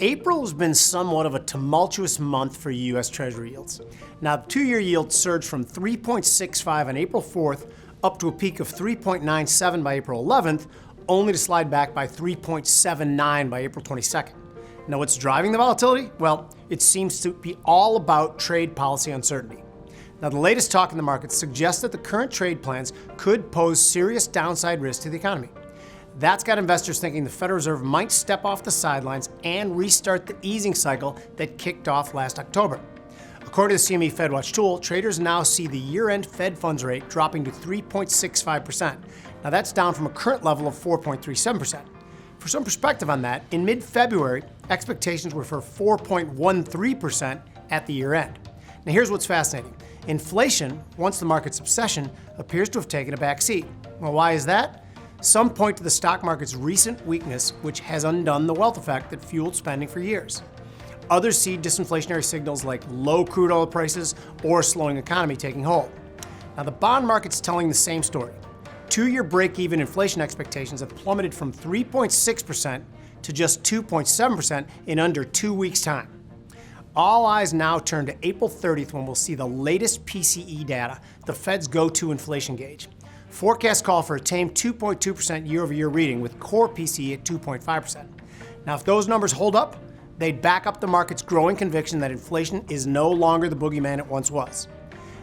April has been somewhat of a tumultuous month for U.S. Treasury yields. Now, the two-year yield surged from 3.65 on April 4th up to a peak of 3.97 by April 11th, only to slide back by 3.79 by April 22nd. Now, what's driving the volatility? Well, it seems to be all about trade policy uncertainty. Now, the latest talk in the markets suggests that the current trade plans could pose serious downside risk to the economy. That's got investors thinking the Federal Reserve might step off the sidelines and restart the easing cycle that kicked off last October. According to the CME FedWatch tool, traders now see the year-end Fed funds rate dropping to 3.65%. Now that's down from a current level of 4.37%. For some perspective on that, in mid-February, expectations were for 4.13% at the year-end. Now here's what's fascinating. Inflation, once the market's obsession, appears to have taken a back seat. Well, why is that? Some point to the stock market's recent weakness, which has undone the wealth effect that fueled spending for years. Others see disinflationary signals like low crude oil prices or a slowing economy taking hold. Now, the bond market's telling the same story. Two-year break-even inflation expectations have plummeted from 3.6% to just 2.7% in under 2 weeks' time. All eyes now turn to April 30th when we'll see the latest PCE data, the Fed's go-to inflation gauge. Forecasts call for a tame 2.2% year-over-year reading, with core PCE at 2.5%. Now, if those numbers hold up, they'd back up the market's growing conviction that inflation is no longer the boogeyman it once was.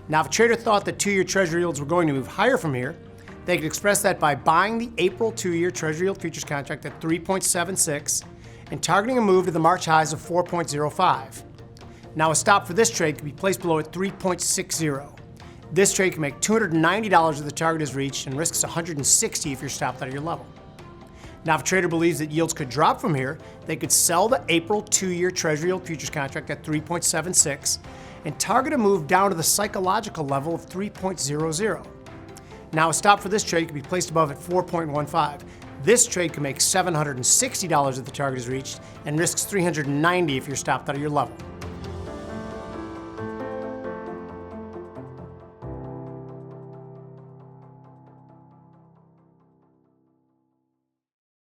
Now, if a trader thought that two-year Treasury yields were going to move higher from here, they could express that by buying the April two-year Treasury yield futures contract at 3.76 and targeting a move to the March highs of 4.05. Now, a stop for this trade could be placed below at 3.60. This trade can make $290 if the target is reached and risks $160 if you're stopped at your level. Now, if a trader believes that yields could drop from here, they could sell the April two-year Treasury yield futures contract at 3.76 and target a move down to the psychological level of 3.00. Now, a stop for this trade could be placed above at 4.15. This trade can make $760 if the target is reached and risks $390 if you're stopped out of your level.